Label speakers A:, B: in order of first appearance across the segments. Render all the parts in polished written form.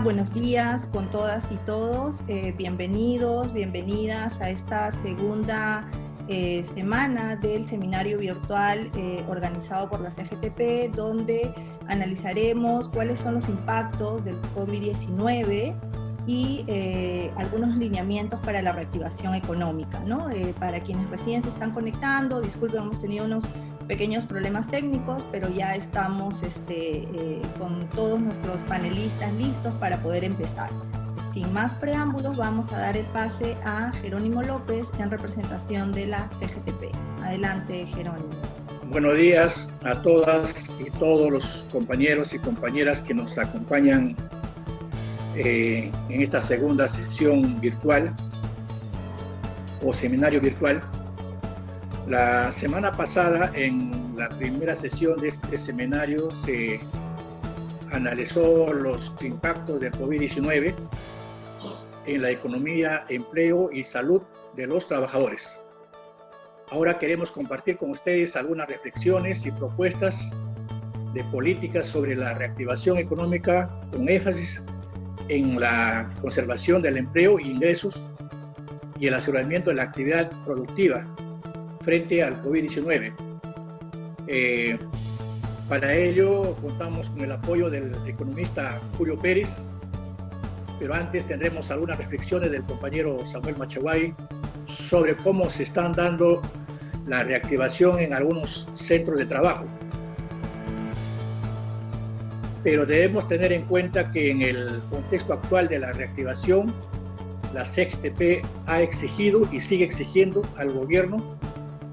A: buenos días con todas y todos. Bienvenidos, bienvenidas a esta segunda semana del seminario virtual organizado por la CGTP, donde analizaremos cuáles son los impactos del COVID-19 y algunos lineamientos para la reactivación económica, ¿no? Para quienes recién se están conectando, disculpen, hemos tenido unos pequeños problemas técnicos, pero ya estamos con todos nuestros panelistas listos para poder empezar. Sin más preámbulos, vamos a dar el pase a Jerónimo López en representación de la CGTP. Adelante, Jerónimo.
B: Buenos días a todas y todos los compañeros y compañeras que nos acompañan en esta segunda sesión virtual o seminario virtual. La semana pasada, en la primera sesión de este seminario, se analizó los impactos del COVID-19 en la economía, empleo y salud de los trabajadores. Ahora queremos compartir con ustedes algunas reflexiones y propuestas de políticas sobre la reactivación económica con énfasis en la conservación del empleo e ingresos y el aseguramiento de la actividad productiva frente al COVID-19. Para ello contamos con el apoyo del economista Julio Pérez, pero antes tendremos algunas reflexiones del compañero Samuel Machaguay sobre cómo se están dando la reactivación en algunos centros de trabajo. Pero debemos tener en cuenta que en el contexto actual de la reactivación, la CGTP ha exigido y sigue exigiendo al gobierno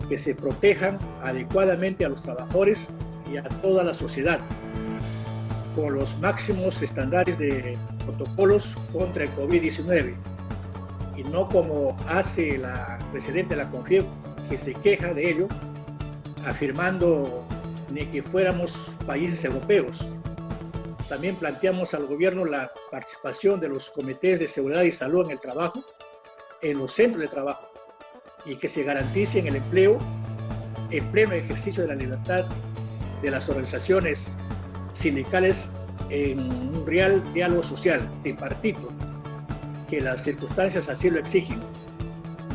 B: que se protejan adecuadamente a los trabajadores y a toda la sociedad, con los máximos estándares de protocolos contra el COVID-19, y no como hace la presidenta de la CONFIEP, que se queja de ello, afirmando ni que fuéramos países europeos. También planteamos al gobierno la participación de los comités de seguridad y salud en el trabajo, en los centros de trabajo, y que se garantice el empleo, el pleno ejercicio de la libertad de las organizaciones sindicales en un real diálogo social, tripartito, que las circunstancias así lo exigen.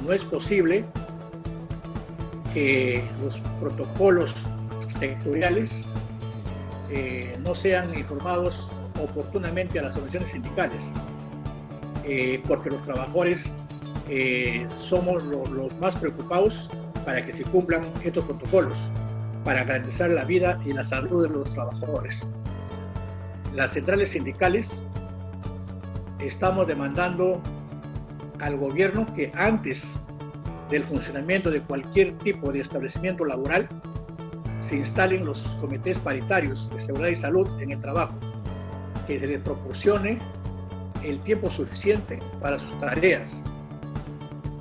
B: No es posible que los protocolos sectoriales no sean informados oportunamente a las organizaciones sindicales, porque los trabajadores somos los más preocupados para que se cumplan estos protocolos, para garantizar la vida y la salud de los trabajadores. Las centrales sindicales estamos demandando al gobierno que antes del funcionamiento de cualquier tipo de establecimiento laboral se instalen los comités paritarios de seguridad y salud en el trabajo, que se les proporcione el tiempo suficiente para sus tareas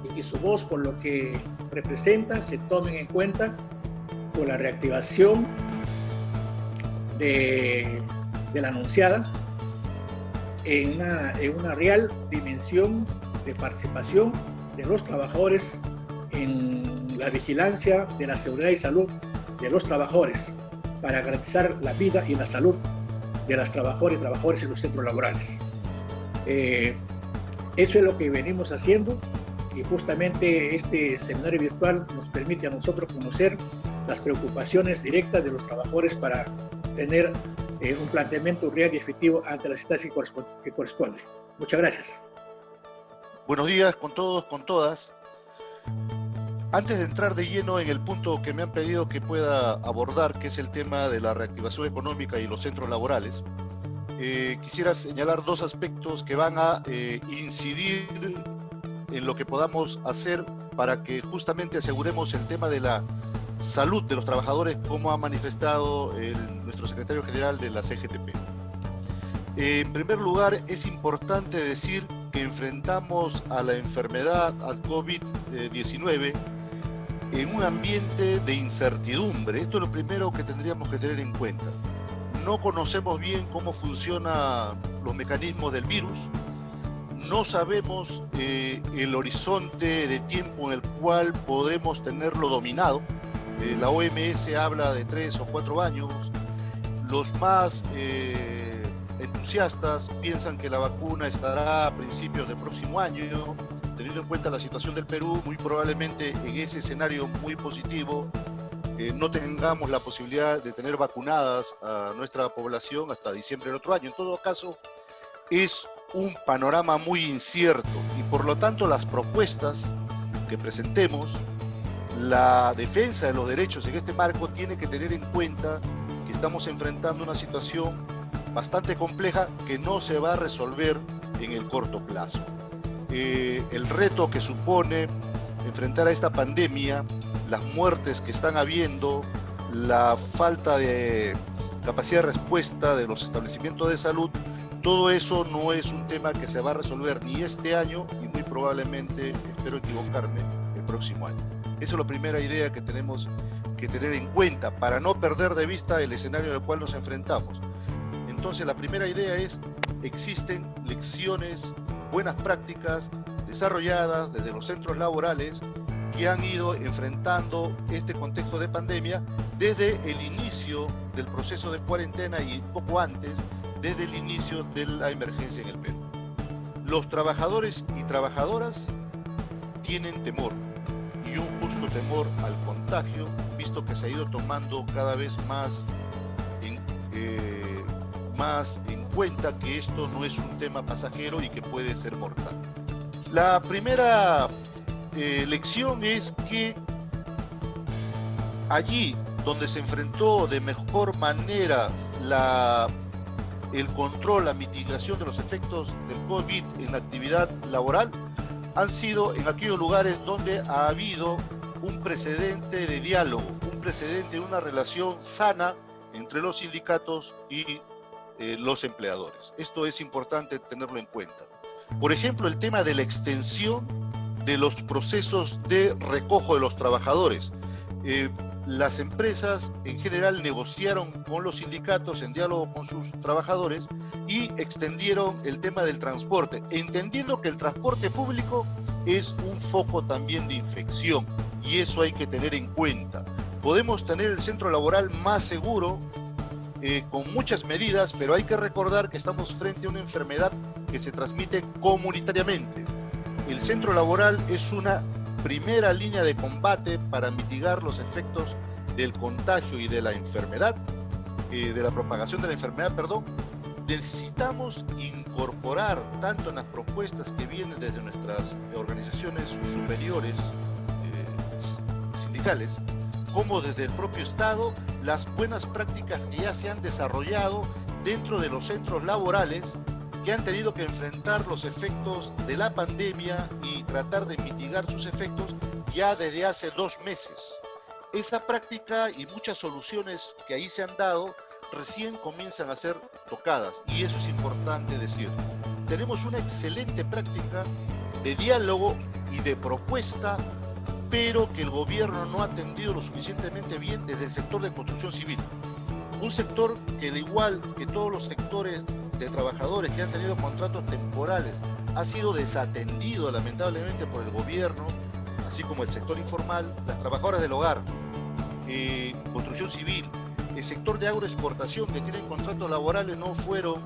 B: y que su voz, por lo que representa, se tomen en cuenta con la reactivación de la anunciada en una real dimensión de participación de los trabajadores en la vigilancia de la seguridad y salud de los trabajadores para garantizar la vida y la salud de las trabajadoras y trabajadores en los centros laborales. Eso es lo que venimos haciendo, y justamente este seminario virtual nos permite a nosotros conocer las preocupaciones directas de los trabajadores para tener un planteamiento real y efectivo ante las situaciones que corresponde. Muchas gracias.
C: Buenos días con todos, con todas. Antes de entrar de lleno en el punto que me han pedido que pueda abordar, que es el tema de la reactivación económica y los centros laborales, quisiera señalar dos aspectos que van a incidir en lo que podamos hacer para que justamente aseguremos el tema de la salud de los trabajadores, como ha manifestado nuestro secretario general de la CGTP. En primer lugar, es importante decir que enfrentamos a la enfermedad, al COVID-19, en un ambiente de incertidumbre. Esto es lo primero que tendríamos que tener en cuenta. No conocemos bien cómo funcionan los mecanismos del virus, no sabemos el horizonte de tiempo en el cual podremos tenerlo dominado. La OMS habla de 3 o 4 años. Los más entusiastas, piensan que la vacuna estará a principios del próximo año. Teniendo en cuenta la situación del Perú, muy probablemente en ese escenario muy positivo no tengamos la posibilidad de tener vacunadas a nuestra población hasta diciembre del otro año. En todo caso, es un panorama muy incierto y por lo tanto las propuestas que presentemos, la defensa de los derechos en este marco tiene que tener en cuenta que estamos enfrentando una situación bastante compleja que no se va a resolver en el corto plazo. El reto que supone enfrentar a esta pandemia, las muertes que están habiendo, la falta de capacidad de respuesta de los establecimientos de salud, todo eso no es un tema que se va a resolver ni este año y muy probablemente, espero equivocarme, el próximo año. Esa es la primera idea que tenemos que tener en cuenta para no perder de vista el escenario al cual nos enfrentamos. Entonces, la primera idea es, existen lecciones, buenas prácticas desarrolladas desde los centros laborales que han ido enfrentando este contexto de pandemia desde el inicio del proceso de cuarentena y poco antes, desde el inicio de la emergencia en el Perú. Los trabajadores y trabajadoras tienen temor, y un justo temor al contagio, visto que se ha ido tomando cada vez más en cuenta que esto no es un tema pasajero y que puede ser mortal. La primera lección es que allí donde se enfrentó de mejor manera el control, la mitigación de los efectos del COVID en la actividad laboral, han sido en aquellos lugares donde ha habido un precedente de diálogo, un precedente de una relación sana entre los sindicatos y los empleadores. Esto es importante tenerlo en cuenta. Por ejemplo, el tema de la extensión de los procesos de recojo de los trabajadores. Las empresas en general negociaron con los sindicatos en diálogo con sus trabajadores y extendieron el tema del transporte, entendiendo que el transporte público es un foco también de infección y eso hay que tener en cuenta. Podemos tener el centro laboral más seguro con muchas medidas, pero hay que recordar que estamos frente a una enfermedad que se transmite comunitariamente. El centro laboral es una primera línea de combate para mitigar los efectos del contagio y de la enfermedad, de la propagación de la enfermedad, perdón. Necesitamos incorporar tanto en las propuestas que vienen desde nuestras organizaciones superiores sindicales, como desde el propio Estado, las buenas prácticas que ya se han desarrollado dentro de los centros laborales que han tenido que enfrentar los efectos de la pandemia y tratar de mitigar sus efectos ya desde hace 2 meses. Esa práctica y muchas soluciones que ahí se han dado recién comienzan a ser tocadas y eso es importante decir. Tenemos una excelente práctica de diálogo y de propuesta, pero que el gobierno no ha atendido lo suficientemente bien desde el sector de construcción civil. Un sector que, al igual que todos los sectores de trabajadores que han tenido contratos temporales, ha sido desatendido lamentablemente por el gobierno, así como el sector informal, las trabajadoras del hogar, construcción civil, el sector de agroexportación que tienen contratos laborales no fueron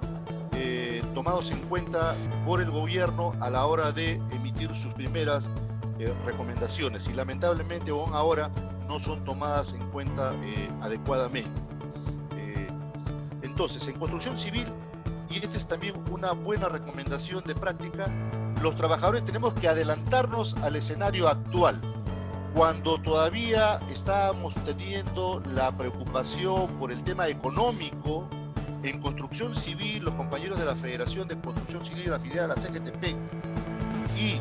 C: tomados en cuenta por el gobierno a la hora de emitir sus primeras recomendaciones y lamentablemente aún ahora no son tomadas en cuenta adecuadamente. Entonces, en construcción civil, y esta es también una buena recomendación de práctica, los trabajadores tenemos que adelantarnos al escenario actual. Cuando todavía estábamos teniendo la preocupación por el tema económico, en construcción civil, los compañeros de la Federación de Construcción Civil afiliada a la CGTP y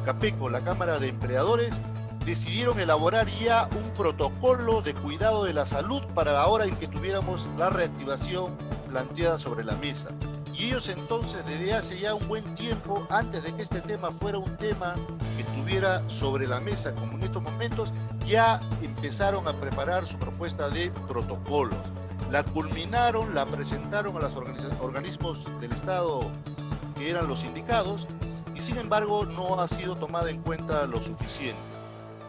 C: CAPECO, la Cámara de Empleadores, decidieron elaborar ya un protocolo de cuidado de la salud para la hora en que tuviéramos la reactivación planteada sobre la mesa. Y ellos entonces, desde hace ya un buen tiempo, antes de que este tema fuera un tema que estuviera sobre la mesa, como en estos momentos, ya empezaron a preparar su propuesta de protocolos. La culminaron, la presentaron a los organismos del Estado que eran los sindicados, y sin embargo no ha sido tomada en cuenta lo suficiente.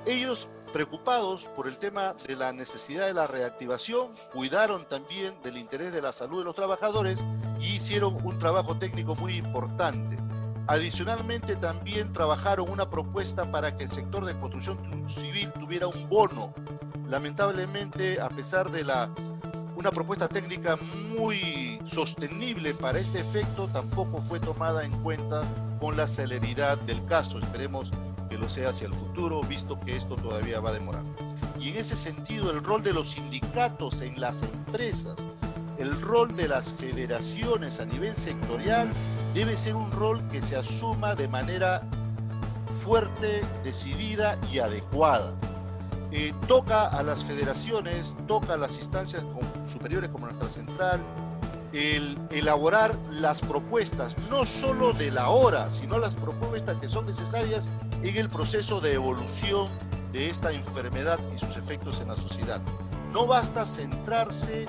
C: Ellos preocupados por el tema de la necesidad de la reactivación, cuidaron también del interés de la salud de los trabajadores y hicieron un trabajo técnico muy importante. Adicionalmente también trabajaron una propuesta para que el sector de construcción civil tuviera un bono. Lamentablemente, a pesar de una propuesta técnica muy sostenible para este efecto, tampoco fue tomada en cuenta con la celeridad del caso. Esperemos que lo sea hacia el futuro, visto que esto todavía va a demorar. Y en ese sentido, el rol de los sindicatos en las empresas, el rol de las federaciones a nivel sectorial, debe ser un rol que se asuma de manera fuerte, decidida y adecuada. Toca a las federaciones, toca a las instancias superiores como nuestra central, el elaborar las propuestas, no solo de la hora, sino las propuestas que son necesarias en el proceso de evolución de esta enfermedad y sus efectos en la sociedad. No basta centrarse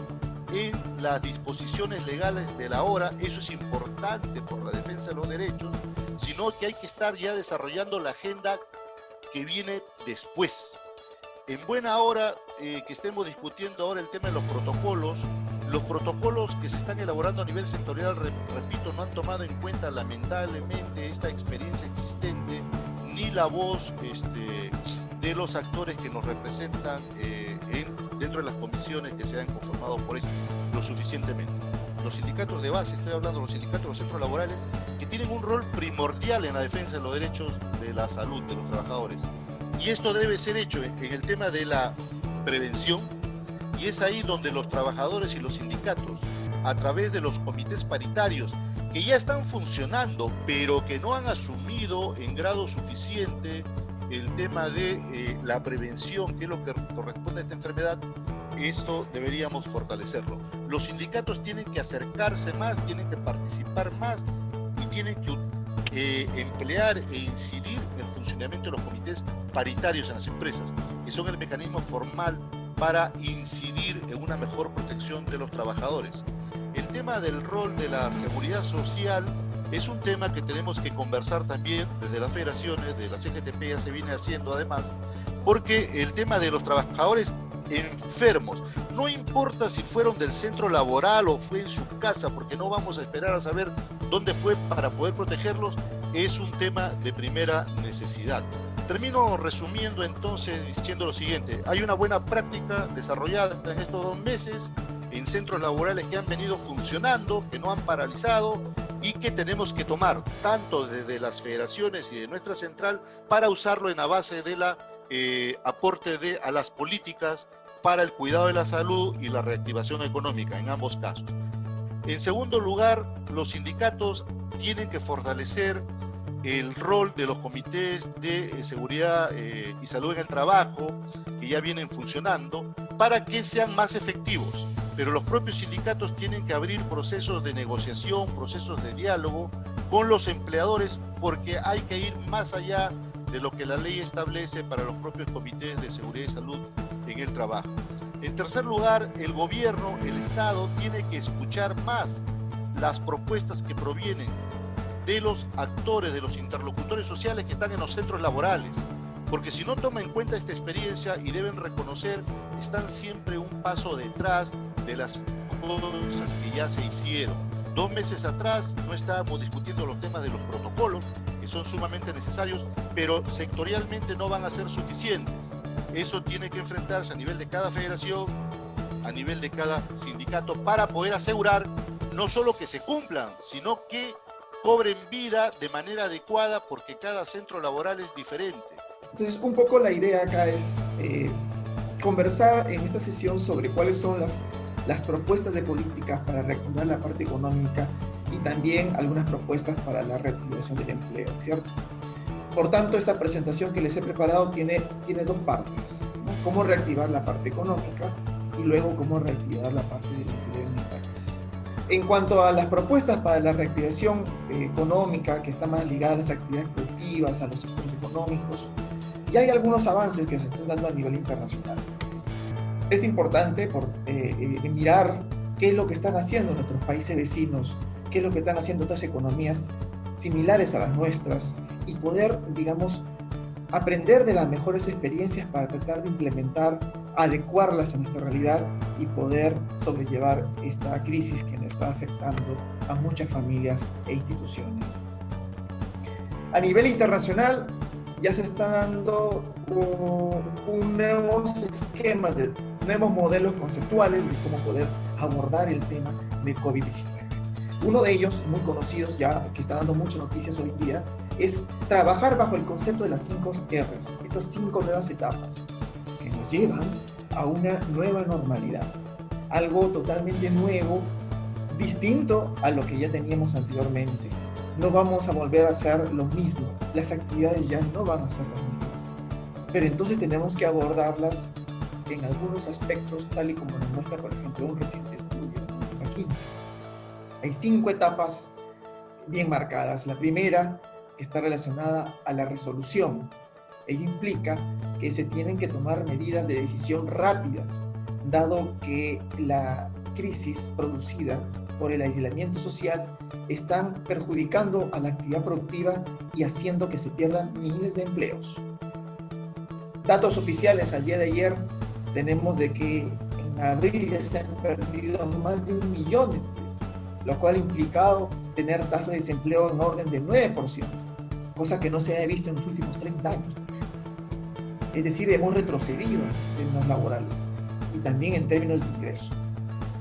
C: en las disposiciones legales de la hora, eso es importante por la defensa de los derechos, sino que hay que estar ya desarrollando la agenda que viene después. En buena hora que estemos discutiendo ahora el tema de los protocolos que se están elaborando a nivel sectorial, repito, no han tomado en cuenta lamentablemente esta experiencia existente, ni la voz de los actores que nos representan dentro de las comisiones que se han conformado por esto lo suficientemente. Los sindicatos de base, estoy hablando de los sindicatos de los centros laborales, que tienen un rol primordial en la defensa de los derechos de la salud de los trabajadores. Y esto debe ser hecho en el tema de la prevención, y es ahí donde los trabajadores y los sindicatos, a través de los comités paritarios, que ya están funcionando, pero que no han asumido en grado suficiente el tema de la prevención, que es lo que corresponde a esta enfermedad, esto deberíamos fortalecerlo. Los sindicatos tienen que acercarse más, tienen que participar más y tienen que emplear e incidir en el funcionamiento de los comités paritarios en las empresas, que son el mecanismo formal para incidir en una mejor protección de los trabajadores. El tema del rol de la seguridad social es un tema que tenemos que conversar también desde las federaciones, de la CGTP ya se viene haciendo además, porque el tema de los trabajadores enfermos, no importa si fueron del centro laboral o fue en su casa, porque no vamos a esperar a saber dónde fue para poder protegerlos, es un tema de primera necesidad. Termino resumiendo entonces diciendo lo siguiente: hay una buena práctica desarrollada en estos 2 meses en centros laborales que han venido funcionando, que no han paralizado y que tenemos que tomar tanto desde las federaciones y de nuestra central para usarlo en la base de la aporte a las políticas para el cuidado de la salud y la reactivación económica en ambos casos. En segundo lugar, los sindicatos tienen que fortalecer el rol de los comités de seguridad y salud en el trabajo que ya vienen funcionando para que sean más efectivos. Pero los propios sindicatos tienen que abrir procesos de negociación, procesos de diálogo con los empleadores, porque hay que ir más allá de lo que la ley establece para los propios comités de seguridad y salud en el trabajo. En tercer lugar, el gobierno, el Estado, tiene que escuchar más las propuestas que provienen de los actores, de los interlocutores sociales que están en los centros laborales, porque si no toma en cuenta esta experiencia, y deben reconocer, están siempre un paso detrás de las cosas que ya se hicieron. 2 meses atrás no estábamos discutiendo los temas de los protocolos, que son sumamente necesarios, pero sectorialmente no van a ser suficientes. Eso tiene que enfrentarse a nivel de cada federación, a nivel de cada sindicato, para poder asegurar no solo que se cumplan, sino que cobren vida de manera adecuada, porque cada centro laboral es diferente.
D: Entonces, un poco la idea acá es conversar en esta sesión sobre cuáles son las propuestas de políticas para reactivar la parte económica y también algunas propuestas para la reactivación del empleo, ¿cierto? Por tanto, esta presentación que les he preparado tiene 2 partes, ¿no? Cómo reactivar la parte económica y luego cómo reactivar la parte del empleo en el país. En cuanto a las propuestas para la reactivación económica, que está más ligada a las actividades productivas, a los sectores económicos, ya hay algunos avances que se están dando a nivel internacional. Es importante mirar qué es lo que están haciendo nuestros países vecinos, qué es lo que están haciendo otras economías similares a las nuestras, y poder, digamos, aprender de las mejores experiencias para tratar de implementar, adecuarlas a nuestra realidad y poder sobrellevar esta crisis que nos está afectando a muchas familias e instituciones. A nivel internacional, ya se está dando nuevos esquemas, nuevos modelos conceptuales de cómo poder abordar el tema de COVID-19. Uno de ellos, muy conocidos ya, que está dando muchas noticias hoy en día, es trabajar bajo el concepto de las 5 R's, estas 5 nuevas etapas que nos llevan a una nueva normalidad, algo totalmente nuevo, distinto a lo que ya teníamos anteriormente. No vamos a volver a hacer lo mismo, las actividades ya no van a ser las mismas, pero entonces tenemos que abordarlas en algunos aspectos, tal y como nos muestra, por ejemplo, un reciente estudio de McKinsey. Hay 5 etapas bien marcadas. La primera está relacionada a la resolución. Ello implica que se tienen que tomar medidas de decisión rápidas, dado que la crisis producida por el aislamiento social están perjudicando a la actividad productiva y haciendo que se pierdan miles de empleos. Datos oficiales al día de ayer tenemos de que en abril ya se han perdido más de 1 millón de empleos, lo cual ha implicado tener tasas de desempleo en orden del 9%, cosa que no se ha visto en los últimos 30 años. Es decir, hemos retrocedido en términos laborales y también en términos de ingreso.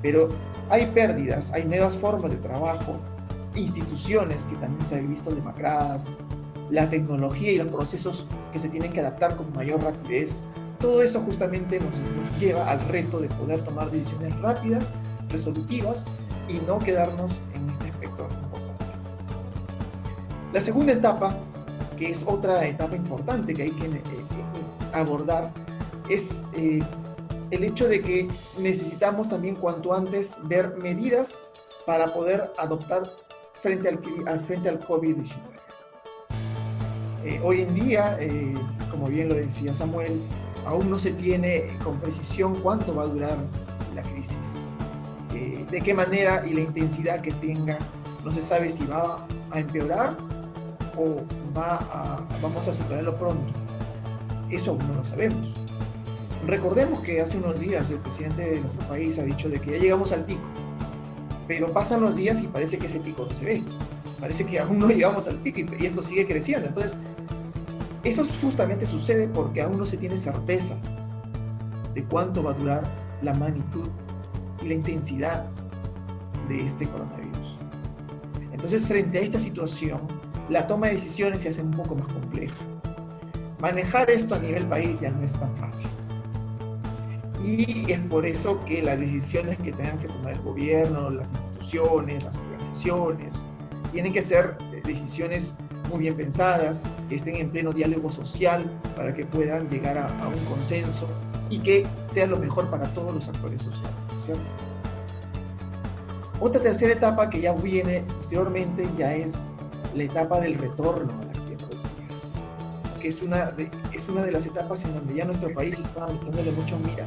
D: Pero hay pérdidas, hay nuevas formas de trabajo, instituciones que también se han visto demacradas, la tecnología y los procesos que se tienen que adaptar con mayor rapidez. Todo eso justamente nos lleva al reto de poder tomar decisiones rápidas, resolutivas, y no quedarnos en este aspecto importante. La segunda etapa, que es otra etapa importante que hay que abordar, es el hecho de que necesitamos también cuanto antes ver medidas para poder adoptar frente al COVID-19. Hoy en día, como bien lo decía Samuel, aún no se tiene con precisión cuánto va a durar la crisis. De qué manera y la intensidad que tenga, no se sabe si va a empeorar o vamos a superarlo pronto. Eso aún no lo sabemos. Recordemos que hace unos días el presidente de nuestro país ha dicho de que ya llegamos al pico, pero pasan los días y parece que ese pico no se ve. Parece que aún no llegamos al pico y esto sigue creciendo. Entonces, eso justamente sucede porque aún no se tiene certeza de cuánto va a durar la magnitud y la intensidad de este coronavirus. Entonces, frente a esta situación, la toma de decisiones se hace un poco más compleja. Manejar esto a nivel país ya no es tan fácil. Y es por eso que las decisiones que tengan que tomar el gobierno, las instituciones, las organizaciones, tienen que ser decisiones muy bien pensadas, que estén en pleno diálogo social para que puedan llegar a un consenso y que sea lo mejor para todos los actores sociales, ¿cierto? Otra tercera etapa que ya viene posteriormente ya es la etapa del retorno a la actividad productiva, que es una de las etapas en donde ya nuestro país está metiéndole mucho mira.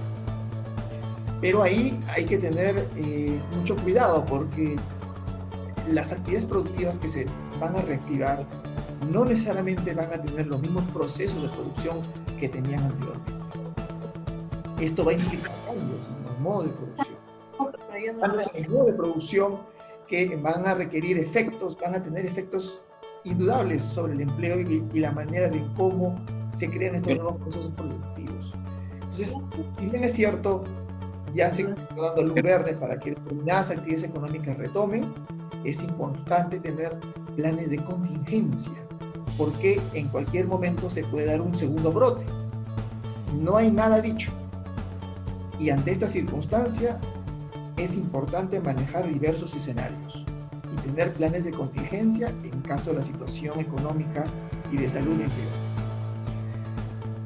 D: Pero ahí hay que tener mucho cuidado porque las actividades productivas que se van a reactivar no necesariamente van a tener los mismos procesos de producción que tenían anteriormente. Esto va a implicar cambios en los modos de producción. Cambios en el modo de producción que van a requerir efectos, van a tener efectos indudables sobre el empleo y la manera de cómo se crean estos nuevos procesos productivos. Entonces, si bien es cierto, ya se está dando luz verde para que determinadas actividades económicas retomen, es importante tener planes de contingencia, porque en cualquier momento se puede dar un segundo brote. No hay nada dicho. Y ante esta circunstancia, es importante manejar diversos escenarios y tener planes de contingencia en caso de la situación económica y de salud empeore.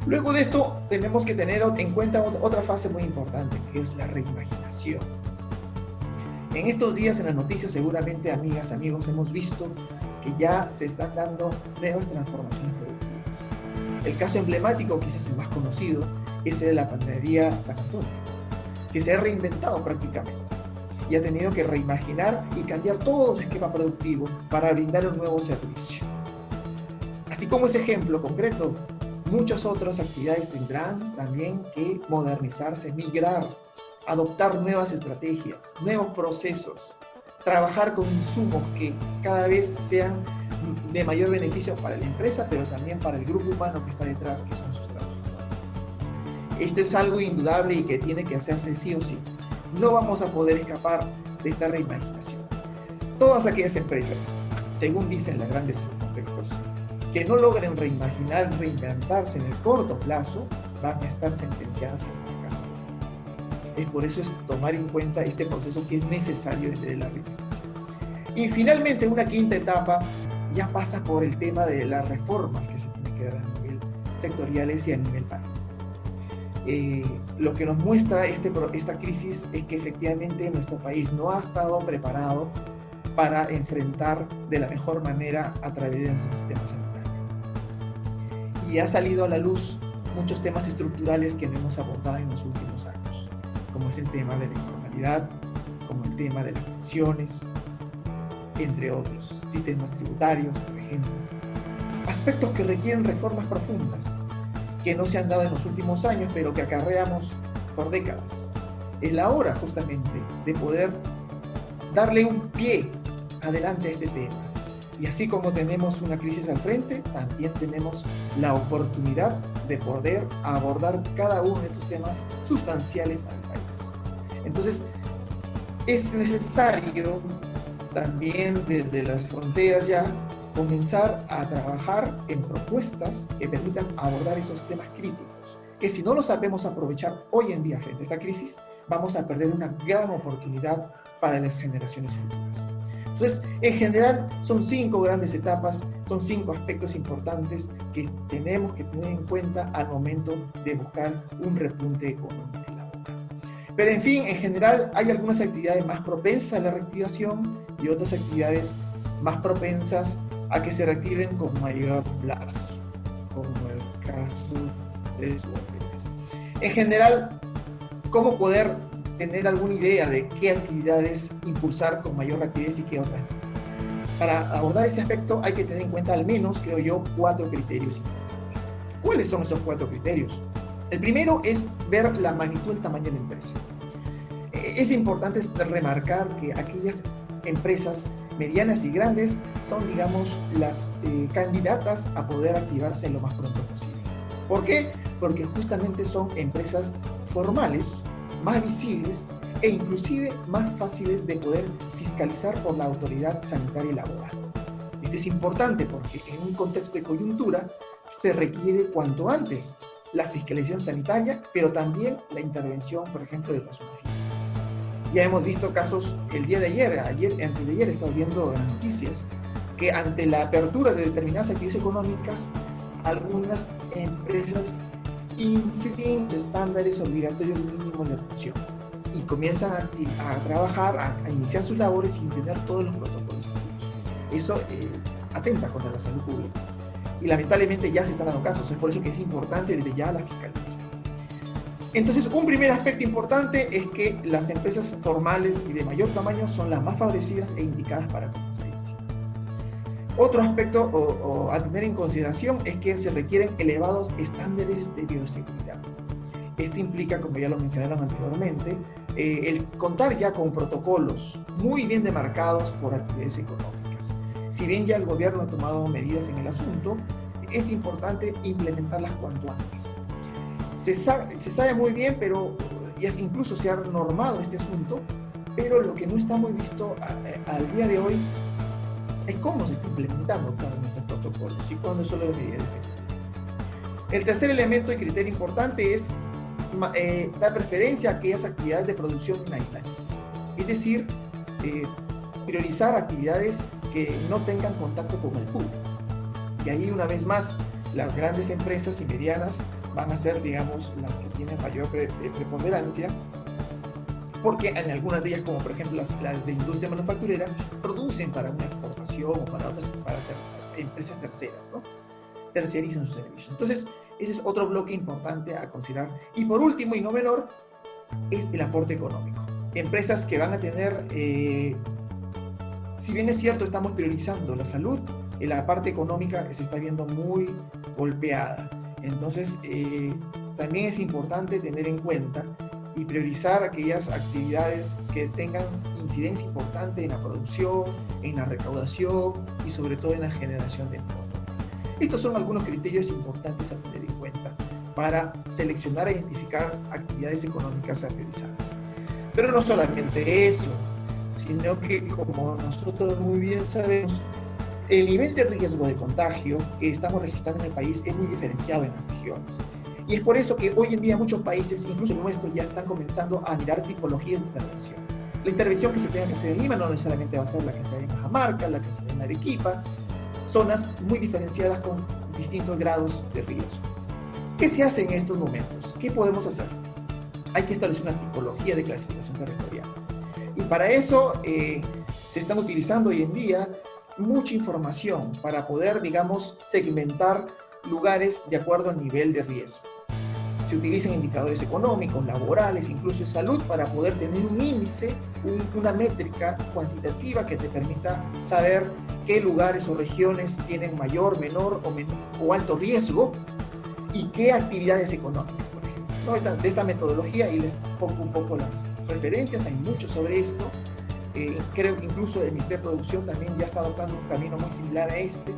D: Luego de esto, tenemos que tener en cuenta otra fase muy importante, que es la reimaginación. En estos días en las noticias, seguramente, amigas, amigos, hemos visto que ya se están dando nuevas transformaciones productivas. El caso emblemático, quizás el más conocido, es el de la panadería San Antonio, que se ha reinventado prácticamente y ha tenido que reimaginar y cambiar todo el esquema productivo para brindar un nuevo servicio. Así como ese ejemplo concreto, muchas otras actividades tendrán también que modernizarse, migrar, adoptar nuevas estrategias, nuevos procesos, trabajar con insumos que cada vez sean de mayor beneficio para la empresa, pero también para el grupo humano que está detrás, que son sus trabajadores. Esto es algo indudable y que tiene que hacerse sí o sí. No vamos a poder escapar de esta reimaginación. Todas aquellas empresas, según dicen los grandes contextos, que no logren reinventarse en el corto plazo, van a estar sentenciadas en el fracaso. Es por eso es tomar en cuenta este proceso que es necesario de la reinvención. Y finalmente, una quinta etapa ya pasa por el tema de las reformas que se tienen que dar a nivel sectoriales y a nivel país. Lo que nos muestra esta crisis es que efectivamente nuestro país no ha estado preparado para enfrentar de la mejor manera a través de nuestro sistema sanitario. Y ha salido a la luz muchos temas estructurales que no hemos abordado en los últimos años, como es el tema de la informalidad, como el tema de las pensiones, entre otros, sistemas tributarios, por ejemplo. Aspectos que requieren reformas profundas, que no se han dado en los últimos años, pero que acarreamos por décadas. Es la hora justamente de poder darle un pie adelante a este tema. Y así como tenemos una crisis al frente, también tenemos la oportunidad de poder abordar cada uno de estos temas sustanciales para el país. Entonces, es necesario también desde las fronteras ya comenzar a trabajar en propuestas que permitan abordar esos temas críticos, que si no los sabemos aprovechar hoy en día frente a esta crisis, vamos a perder una gran oportunidad para las generaciones futuras. Entonces, en general, son 5 grandes etapas, son 5 aspectos importantes que tenemos que tener en cuenta al momento de buscar un repunte económico y laboral. Pero, en fin, en general, hay algunas actividades más propensas a la reactivación y otras actividades más propensas a que se reactiven con mayor plazo, como el caso de su empresa. En general, ¿cómo poder tener alguna idea de qué actividades impulsar con mayor rapidez y qué otras? Para abordar ese aspecto hay que tener en cuenta al menos, creo yo, 4 criterios importantes. ¿Cuáles son esos 4 criterios? El primero es ver la magnitud del tamaño de la empresa. Es importante remarcar que aquellas empresas medianas y grandes son, digamos, las candidatas a poder activarse lo más pronto posible. ¿Por qué? Porque justamente son empresas formales, más visibles e inclusive más fáciles de poder fiscalizar por la autoridad sanitaria y laboral. Esto es importante porque en un contexto de coyuntura se requiere cuanto antes la fiscalización sanitaria, pero también la intervención, por ejemplo, de personas físicas. Ya hemos visto casos el día de ayer, antes de ayer he estado viendo en las noticias, que ante la apertura de determinadas actividades económicas, algunas empresas infringen los estándares obligatorios mínimos de atención y comienzan a trabajar, a iniciar sus labores sin tener todos los protocolos. Eso atenta contra la salud pública. Y lamentablemente ya se están dando casos, es por eso que es importante desde ya la fiscalización. Entonces, un primer aspecto importante es que las empresas formales y de mayor tamaño son las más favorecidas e indicadas para comenzar a iniciar. Otro aspecto a tener en consideración es que se requieren elevados estándares de bioseguridad. Esto implica, como ya lo mencionaron anteriormente, el contar ya con protocolos muy bien demarcados por actividades económicas. Si bien ya el gobierno ha tomado medidas en el asunto, es importante implementarlas cuanto antes. Se sabe muy bien, pero ya incluso se ha normado este asunto, pero lo que no está muy visto al día de hoy es cómo se está implementando cada uno de estos protocolos y cuándo son las medidas de seguridad. El tercer elemento y criterio importante es dar preferencia a aquellas actividades de producción en aislamiento, es decir, priorizar actividades que no tengan contacto con el público. Y ahí, una vez más, las grandes empresas y medianas van a ser, digamos, las que tienen mayor preponderancia, porque en algunas de ellas, como por ejemplo las de industria manufacturera, producen para una exportación o para empresas terceras, ¿no? Terciarizan sus servicios. Entonces, ese es otro bloque importante a considerar. Y por último, y no menor, es el aporte económico. Empresas que van a tener, si bien es cierto, estamos priorizando la salud, la parte económica se está viendo muy golpeada. Entonces, también es importante tener en cuenta y priorizar aquellas actividades que tengan incidencia importante en la producción, en la recaudación y sobre todo en la generación de empleo. Estos son algunos criterios importantes a tener en cuenta para seleccionar e identificar actividades económicas priorizadas. Pero no solamente eso, sino que, como nosotros muy bien sabemos, el nivel de riesgo de contagio que estamos registrando en el país es muy diferenciado en las regiones. Y es por eso que hoy en día muchos países, incluso el nuestro, ya están comenzando a mirar tipologías de intervención. La intervención que se tenga que hacer en Lima no necesariamente va a ser la que se haga en Cajamarca, la que se haga en Arequipa, zonas muy diferenciadas con distintos grados de riesgo. ¿Qué se hace en estos momentos? ¿Qué podemos hacer? Hay que establecer una tipología de clasificación territorial. Y para eso se están utilizando hoy en día mucha información para poder, digamos, segmentar lugares de acuerdo al nivel de riesgo. Se utilizan indicadores económicos, laborales, incluso de salud, para poder tener un índice, una métrica cuantitativa que te permita saber qué lugares o regiones tienen mayor, menor o alto riesgo y qué actividades económicas, por ejemplo, ¿no? De esta metodología, y les pongo un poco las referencias, hay mucho sobre esto. Creo que incluso el Ministerio de Producción también ya está adoptando un camino muy similar a este,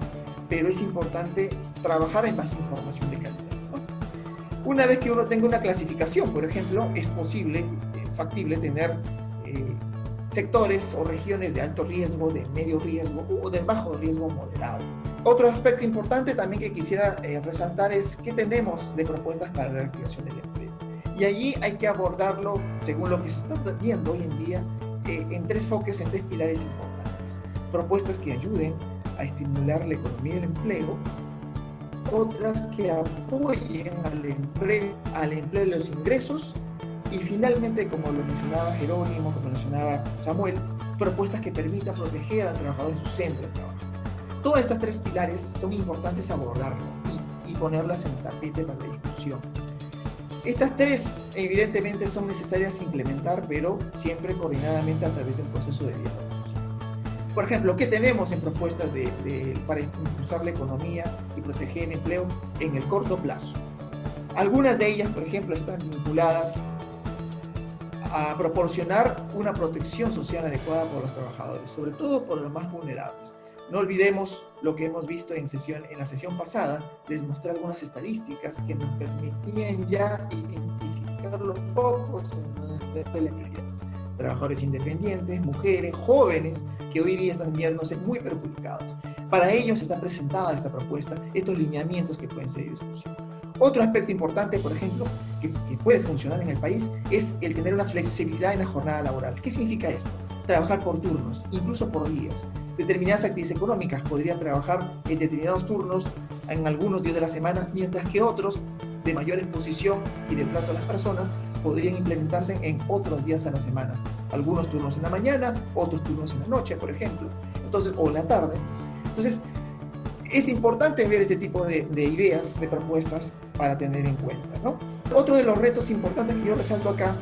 D: pero es importante trabajar en más información de calidad, ¿no? Una vez que uno tenga una clasificación, por ejemplo, es posible, factible tener sectores o regiones de alto riesgo, de medio riesgo o de bajo riesgo moderado. Otro aspecto importante también que quisiera resaltar es qué tenemos de propuestas para la reactivación del empleo. Y allí hay que abordarlo, según lo que se está viendo hoy en día, en tres foques, en tres pilares importantes. Propuestas que ayuden a estimular la economía y el empleo, otras que apoyen al empleo y los ingresos, y finalmente, como lo mencionaba Jerónimo, como lo mencionaba Samuel, propuestas que permitan proteger al trabajador en su centro de trabajo. Todas estas tres pilares son importantes abordarlas y ponerlas en el tapete para la discusión. Estas tres, evidentemente, son necesarias implementar, pero siempre coordinadamente a través del proceso de diálogo social. Por ejemplo, ¿qué tenemos en propuestas para impulsar la economía y proteger el empleo en el corto plazo? Algunas de ellas, por ejemplo, están vinculadas a proporcionar una protección social adecuada por los trabajadores, sobre todo por los más vulnerables. No olvidemos lo que hemos visto en la sesión pasada. Les mostré algunas estadísticas que nos permitían ya identificar los focos de la empleabilidad. Trabajadores independientes, mujeres, jóvenes, que hoy día están viéndose muy perjudicados. Para ellos está presentada esta propuesta, estos lineamientos que pueden ser de discusión. Otro aspecto importante, por ejemplo, que puede funcionar en el país, es el tener una flexibilidad en la jornada laboral. ¿Qué significa esto? Trabajar por turnos, incluso por días. Determinadas actividades económicas podrían trabajar en determinados turnos en algunos días de la semana, mientras que otros, de mayor exposición y de trato a las personas, podrían implementarse en otros días a la semana. Algunos turnos en la mañana, otros turnos en la noche, por ejemplo, entonces, o en la tarde. Entonces, es importante ver este tipo de ideas, de propuestas para tener en cuenta, ¿no? Otro de los retos importantes que yo resalto acá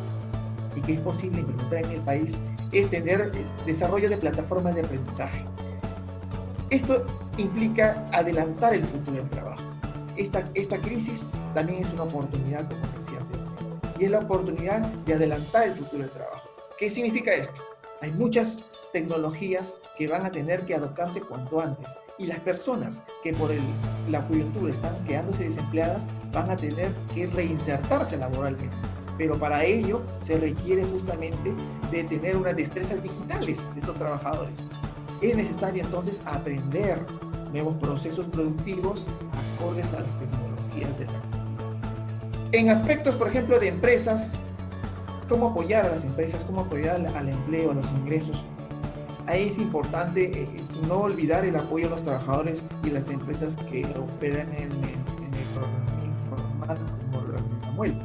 D: y que es posible implementar en el país es tener desarrollo de plataformas de aprendizaje. Esto implica adelantar el futuro del trabajo. Esta crisis también es una oportunidad, como decía anteriormente, y es la oportunidad de adelantar el futuro del trabajo. ¿Qué significa esto? Hay muchas tecnologías que van a tener que adoptarse cuanto antes, y las personas que por la coyuntura están quedándose desempleadas van a tener que reinsertarse laboralmente. Pero para ello se requiere justamente de tener unas destrezas digitales de estos trabajadores. Es necesario entonces aprender nuevos procesos productivos acordes a las tecnologías de la actualidad. En aspectos, por ejemplo, de empresas, cómo apoyar a las empresas, cómo apoyar al empleo, a los ingresos. Ahí es importante no olvidar el apoyo a los trabajadores y las empresas que operan en el economía informal, como lo dijo Samuel.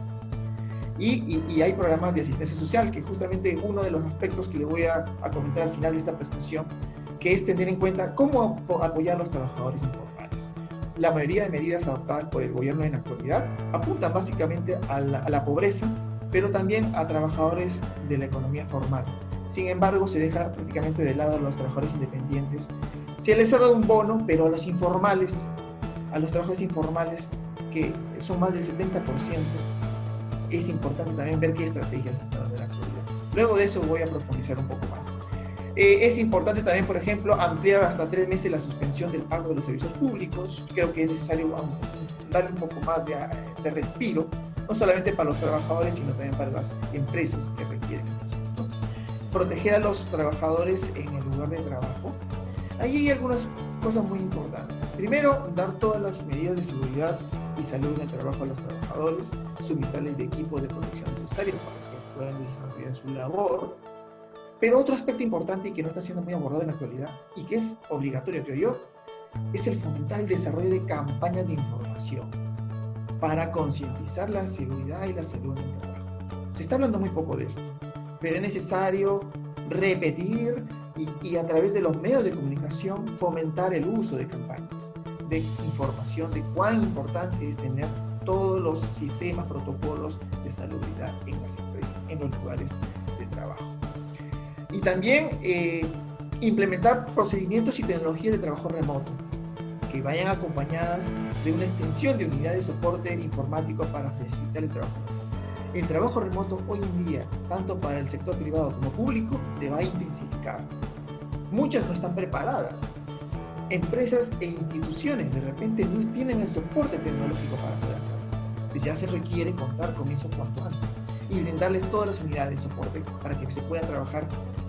D: Y hay programas de asistencia social, que justamente uno de los aspectos que le voy a comentar al final de esta presentación, que es tener en cuenta cómo apoyar a los trabajadores informales. La mayoría de medidas adoptadas por el gobierno en la actualidad apuntan básicamente a la pobreza, pero también a trabajadores de la economía formal. Sin embargo, se deja prácticamente de lado a los trabajadores independientes. Se les ha dado un bono, pero a los informales, a los trabajadores informales, que son más del 70%, es importante también ver qué estrategias se están dando en la actualidad. Luego de eso voy a profundizar un poco más. Es importante también, por ejemplo, ampliar hasta 3 meses la suspensión del pago de los servicios públicos. Creo que es necesario darle un poco más de respiro, no solamente para los trabajadores, sino también para las empresas que requieren este asunto. Proteger a los trabajadores en el lugar de trabajo. Ahí hay algunas cosas muy importantes. Primero, dar todas las medidas de seguridad y salud en el trabajo a los trabajadores, suministrarles de equipos de protección necesarios para que puedan desarrollar su labor. Pero otro aspecto importante y que no está siendo muy abordado en la actualidad y que es obligatorio, creo yo, es el fomentar el desarrollo de campañas de información para concientizar la seguridad y la salud en el trabajo. Se está hablando muy poco de esto, pero es necesario repetir y a través de los medios de comunicación fomentar el uso de campañas de información de cuán importante es tener todos los sistemas, protocolos de salubridad en las empresas, en los lugares de trabajo. Y también implementar procedimientos y tecnologías de trabajo remoto que vayan acompañadas de una extensión de unidades de soporte informático para facilitar el trabajo remoto. El trabajo remoto hoy en día, tanto para el sector privado como público, se va a intensificar. Muchas no están preparadas. Empresas e instituciones de repente no tienen el soporte tecnológico para poder hacerlo. Pues ya se requiere contar con eso cuanto antes y brindarles todas las unidades de soporte para que se puedan trabajar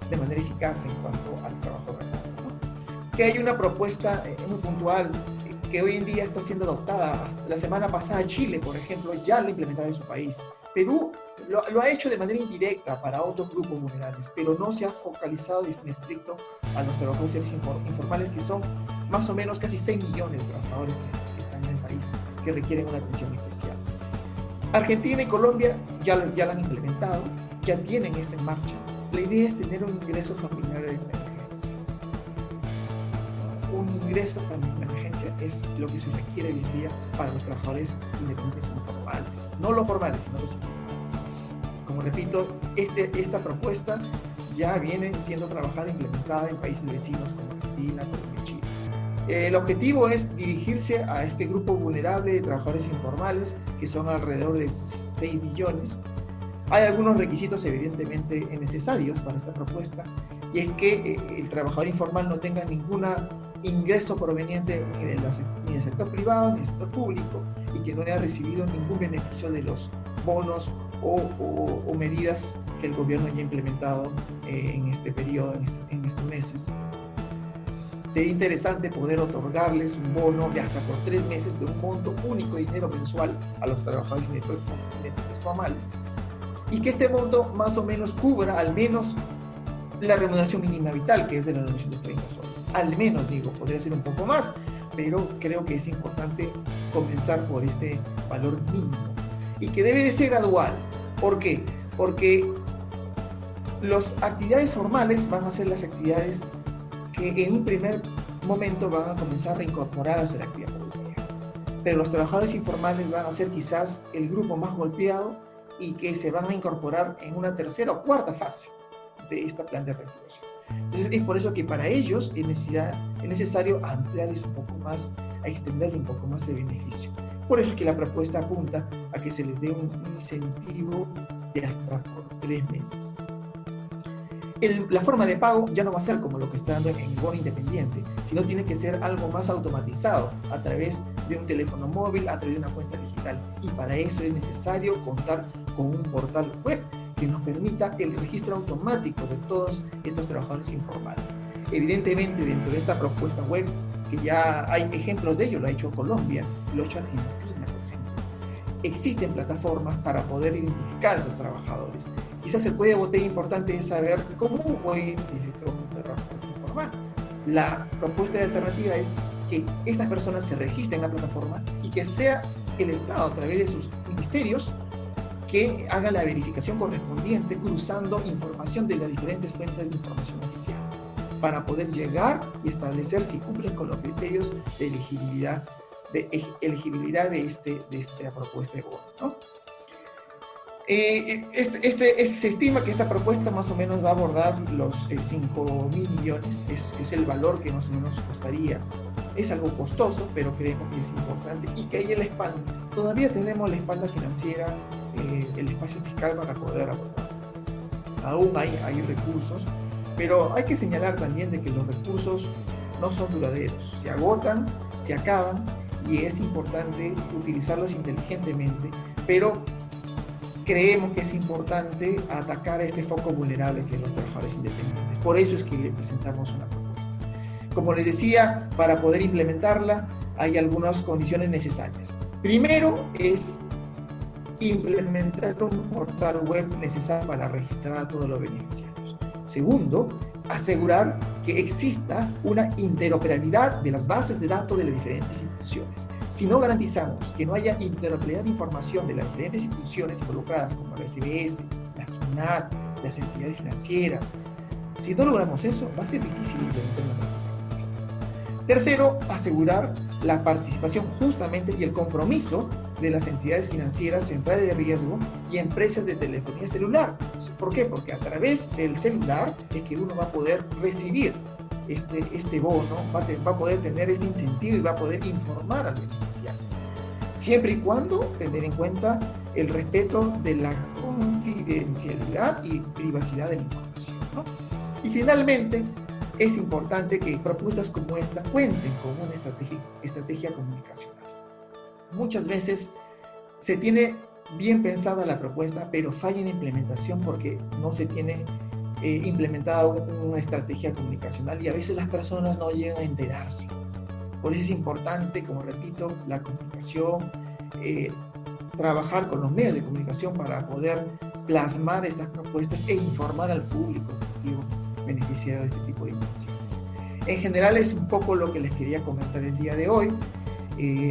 D: de manera eficaz en cuanto al trabajo remoto, ¿no? Que hay una propuesta muy puntual que hoy en día está siendo adoptada. La semana pasada Chile, por ejemplo, ya lo ha implementado en su país. Perú lo ha hecho de manera indirecta para otros grupos vulnerables, pero no se ha focalizado en estricto a los trabajadores informales, que son más o menos casi 6 millones de trabajadores que están en el país, que requieren una atención especial. Argentina y Colombia ya lo han implementado, ya tienen esto en marcha. La idea es tener un ingreso familiar de emergencia. Un ingreso familiar de emergencia es lo que se requiere hoy en día para los trabajadores independientes informales. No los formales, sino los informales. Como repito, esta propuesta ya viene siendo trabajada e implementada en países vecinos como Argentina, Colombia y Chile. El objetivo es dirigirse a este grupo vulnerable de trabajadores informales, que son alrededor de 6 millones. Hay algunos requisitos evidentemente necesarios para esta propuesta, y es que el trabajador informal no tenga ningún ingreso proveniente ni del sector privado ni del sector público, y que no haya recibido ningún beneficio de los bonos o medidas que el gobierno ya ha implementado en este periodo, en estos meses. Sería interesante poder otorgarles un bono de hasta por 3 meses de un monto único de dinero mensual a los trabajadores independientes formales, y que este monto más o menos cubra al menos la remuneración mínima vital, que es de los 930 soles. Al menos, digo, podría ser un poco más, pero creo que es importante comenzar por este valor mínimo, y que debe de ser gradual. ¿Por qué? Porque las actividades formales van a ser las actividades que en un primer momento van a comenzar a reincorporarse a la actividad productiva. Pero los trabajadores informales van a ser quizás el grupo más golpeado y que se van a incorporar en una tercera o cuarta fase de esta plan de reactivación. Entonces es por eso que para ellos es necesario ampliarles un poco más, a extenderle un poco más el beneficio. Por eso es que la propuesta apunta a que se les dé un incentivo de hasta por 3 meses. La forma de pago ya no va a ser como lo que está dando en el bono independiente, sino tiene que ser algo más automatizado a través de un teléfono móvil, a través de una cuenta digital. Y para eso es necesario contar con un portal web que nos permita el registro automático de todos estos trabajadores informales. Evidentemente, dentro de esta propuesta web, que ya hay ejemplos de ello, lo ha hecho Colombia, lo ha hecho Argentina, por ejemplo, existen plataformas para poder identificar a esos trabajadores. Quizás el código botella importante es saber cómo puede identificar un trabajador informal. La propuesta de alternativa es que estas personas se registren en la plataforma y que sea el Estado, a través de sus ministerios, que haga la verificación correspondiente cruzando información de las diferentes fuentes de información oficial para poder llegar y establecer si cumplen con los criterios de elegibilidad de esta propuesta de bono, ¿no? Se estima que esta propuesta más o menos va a abordar los 5.000 millones, es el valor que más o menos costaría. Es algo costoso, pero creemos que es importante y que hay en la espalda. Todavía tenemos la espalda financiera, el espacio fiscal para poder abordar. Aún hay recursos, pero hay que señalar también de que los recursos no son duraderos, se agotan, se acaban y es importante utilizarlos inteligentemente, pero creemos que es importante atacar a este foco vulnerable que es los trabajadores independientes. Por eso es que le presentamos una propuesta. Como les decía, para poder implementarla hay algunas condiciones necesarias. Primero es implementar un portal web necesario para registrar a todos los beneficiarios. Segundo, asegurar que exista una interoperabilidad de las bases de datos de las diferentes instituciones. Si no garantizamos que no haya interoperabilidad de información de las diferentes instituciones involucradas, como la SBS, la SUNAT, las entidades financieras, si no logramos eso, va a ser difícil implementar una propuesta como esta. Tercero, asegurar la participación justamente y el compromiso de las entidades financieras, centrales de riesgo y empresas de telefonía celular. ¿Por qué? Porque a través del celular es que uno va a poder recibir este bono, va a poder tener este incentivo y va a poder informar al beneficiario. Siempre y cuando tener en cuenta el respeto de la confidencialidad y privacidad de la información, ¿no? Y finalmente, es importante que propuestas como esta cuenten con una estrategia comunicacional. Muchas veces se tiene bien pensada la propuesta, pero falla en implementación porque no se tiene implementada una estrategia comunicacional y a veces las personas no llegan a enterarse. Por eso es importante, como repito, la comunicación, trabajar con los medios de comunicación para poder plasmar estas propuestas e informar al público objetivo beneficiario de este tipo de inversiones. En general es un poco lo que les quería comentar el día de hoy.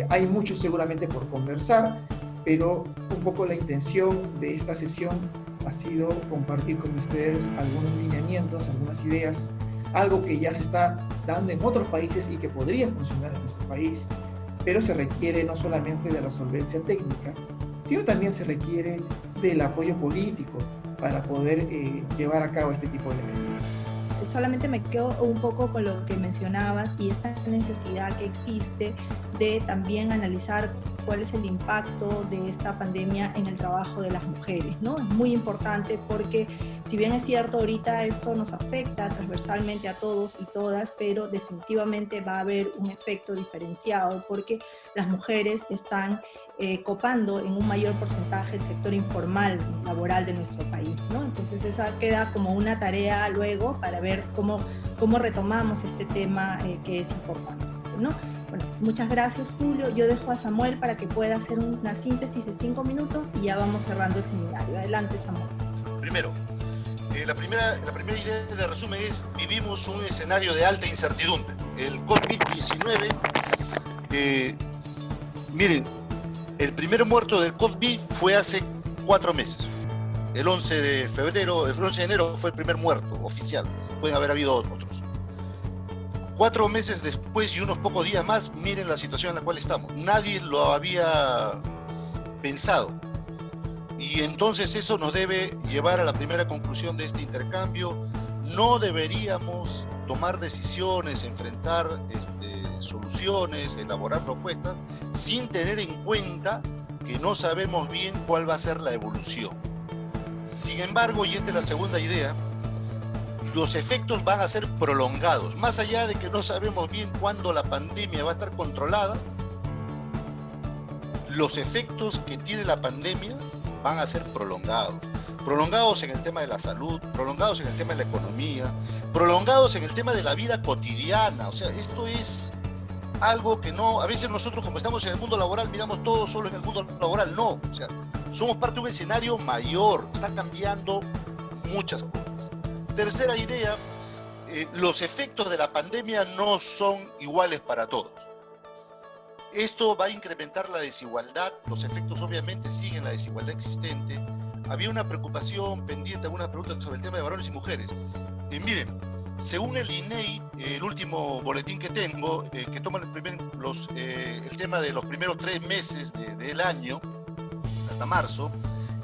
D: Hay mucho seguramente por conversar, pero un poco la intención de esta sesión ha sido compartir con ustedes algunos lineamientos, algunas ideas, algo que ya se está dando en otros países y que podría funcionar en nuestro país, pero se requiere no solamente de la solvencia técnica, sino también se requiere del apoyo político para poder llevar a cabo este tipo de medidas.
A: Solamente me quedo un poco con lo que mencionabas y esta necesidad que existe de también analizar cuál es el impacto de esta pandemia en el trabajo de las mujeres, ¿no? Es muy importante porque, si bien es cierto, ahorita esto nos afecta transversalmente a todos y todas, pero definitivamente va a haber un efecto diferenciado porque las mujeres están copando en un mayor porcentaje el sector informal laboral de nuestro país, ¿no? Entonces esa queda como una tarea luego para ver cómo retomamos este tema que es importante, ¿no? Bueno, muchas gracias, Julio. Yo dejo a Samuel para que pueda hacer una síntesis de 5 minutos y ya vamos cerrando el seminario. Adelante, Samuel.
C: Primero, la primera idea de resumen es: vivimos un escenario de alta incertidumbre. El COVID-19, miren, el primer muerto del COVID fue hace 4 meses. El 11 de enero fue el primer muerto oficial. Pueden haber habido otros. 4 meses después y unos pocos días más, miren la situación en la cual estamos. Nadie lo había pensado. Y entonces eso nos debe llevar a la primera conclusión de este intercambio. No deberíamos tomar decisiones, enfrentar soluciones, elaborar propuestas, sin tener en cuenta que no sabemos bien cuál va a ser la evolución. Sin embargo, y esta es la segunda idea, los efectos van a ser prolongados. Más allá de que no sabemos bien cuándo la pandemia va a estar controlada, los efectos que tiene la pandemia van a ser prolongados. Prolongados en el tema de la salud, prolongados en el tema de la economía, prolongados en el tema de la vida cotidiana. O sea, esto es algo que no, a veces nosotros, como estamos en el mundo laboral, miramos todo solo en el mundo laboral. No, o sea, somos parte de un escenario mayor, está cambiando muchas cosas. Tercera idea, los efectos de la pandemia no son iguales para todos. Esto va a incrementar la desigualdad, los efectos obviamente siguen la desigualdad existente. Había una preocupación pendiente, alguna pregunta sobre el tema de varones y mujeres. Miren, según el INEI, el último boletín que tengo, que toma el tema de los primeros 3 meses del año, hasta marzo,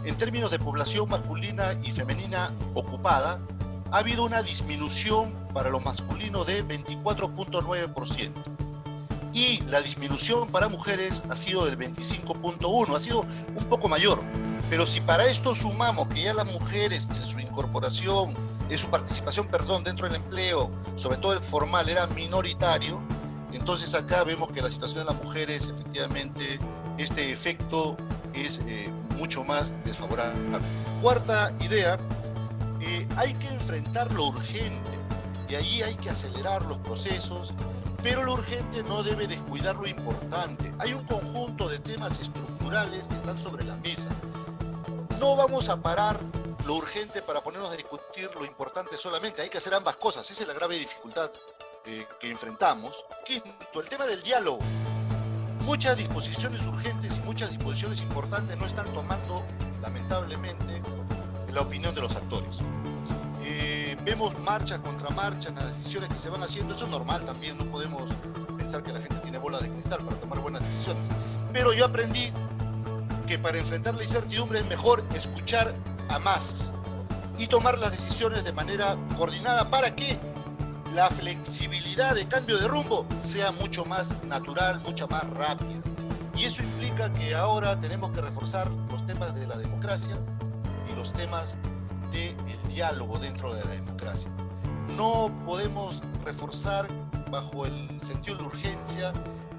C: en términos de población masculina y femenina ocupada, ha habido una disminución para lo masculino de 24.9%. Y la disminución para mujeres ha sido del 25.1%, ha sido un poco mayor. Pero si para esto sumamos que ya las mujeres en su incorporación, en su participación, dentro del empleo, sobre todo el formal, era minoritario, entonces acá vemos que la situación de las mujeres, efectivamente, este efecto es mucho más desfavorable. Cuarta idea, hay que enfrentar lo urgente, y ahí hay que acelerar los procesos, pero lo urgente no debe descuidar lo importante. Hay un conjunto de temas estructurales que están sobre la mesa. No vamos a parar lo urgente para ponernos a discutir lo importante solamente, hay que hacer ambas cosas. Esa es la grave dificultad que enfrentamos. Quinto, el tema del diálogo. Muchas disposiciones urgentes y muchas disposiciones importantes no están tomando, lamentablemente, la opinión de los actores. Vemos marchas contra marchas, las decisiones que se van haciendo. Eso es normal también, no podemos pensar que la gente tiene bola de cristal para tomar buenas decisiones. Pero yo aprendí que para enfrentar la incertidumbre es mejor escuchar a más y tomar las decisiones de manera coordinada para que la flexibilidad de cambio de rumbo sea mucho más natural, mucho más rápida. Y eso implica que ahora tenemos que reforzar los temas de la democracia y los temas del diálogo dentro de la democracia. No podemos reforzar bajo el sentido de la urgencia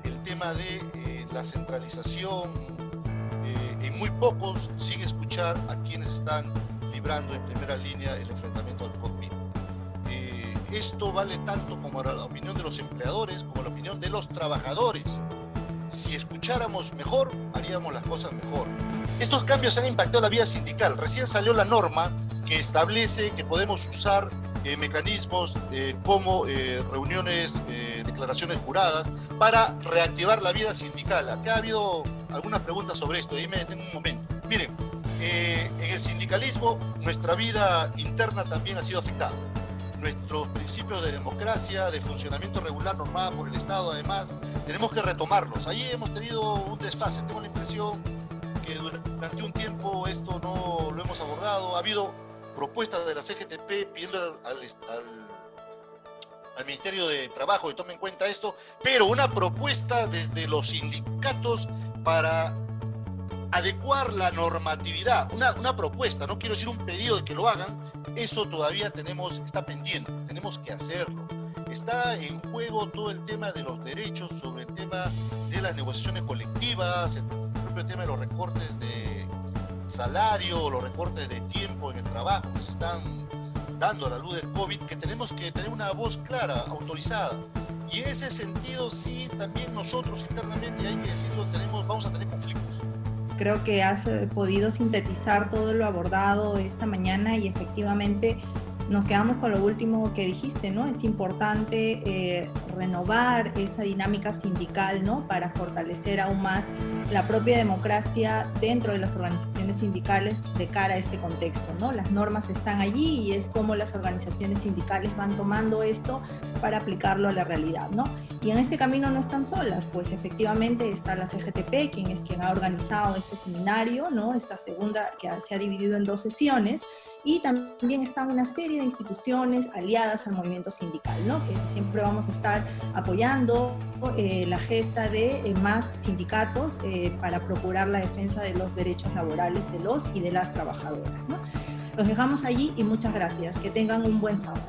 C: el tema de la centralización en muy pocos, sin escuchar a quienes están librando en primera línea el enfrentamiento al COVID. Esto vale tanto como la opinión de los empleadores como la opinión de los trabajadores. Si escucháramos mejor, haríamos las cosas mejor. Estos cambios han impactado la vida sindical. Recién salió la norma que establece que podemos usar mecanismos como reuniones, declaraciones juradas para reactivar la vida sindical. Acá ha habido algunas preguntas sobre esto, ahí me detengo un momento. Miren, en el sindicalismo nuestra vida interna también ha sido afectada. Nuestros principios de democracia, de funcionamiento regular normada por el Estado, además, tenemos que retomarlos. Ahí hemos tenido un desfase. Tengo la impresión que durante un tiempo esto no lo hemos abordado. Ha habido propuestas de la CGTP pidiendo al Ministerio de Trabajo que tome en cuenta esto, pero una propuesta desde los sindicatos para adecuar la normatividad, una propuesta, no quiero decir un pedido de que lo hagan, eso todavía está pendiente, tenemos que hacerlo. Está en juego todo el tema de los derechos, sobre el tema de las negociaciones colectivas, el propio tema de los recortes de salario, los recortes de tiempo en el trabajo que se están dando a la luz del COVID, que tenemos que tener una voz clara, autorizada. Y en ese sentido, sí, también nosotros internamente, hay que decirlo, vamos a tener conflictos.
A: Creo que has podido sintetizar todo lo abordado esta mañana y efectivamente nos quedamos con lo último que dijiste, ¿no? Es importante renovar esa dinámica sindical, ¿no? Para fortalecer aún más la propia democracia dentro de las organizaciones sindicales de cara a este contexto, ¿no? Las normas están allí y es como las organizaciones sindicales van tomando esto para aplicarlo a la realidad, ¿no? Y en este camino no están solas, pues efectivamente está la CGTP, quien ha organizado este seminario, ¿no? Esta segunda que se ha dividido en 2 sesiones, y también están una serie de instituciones aliadas al movimiento sindical, ¿no? Que siempre vamos a estar apoyando la gesta de más sindicatos para procurar la defensa de los derechos laborales de los y de las trabajadoras, ¿no? Los dejamos allí y muchas gracias. Que tengan un buen sábado.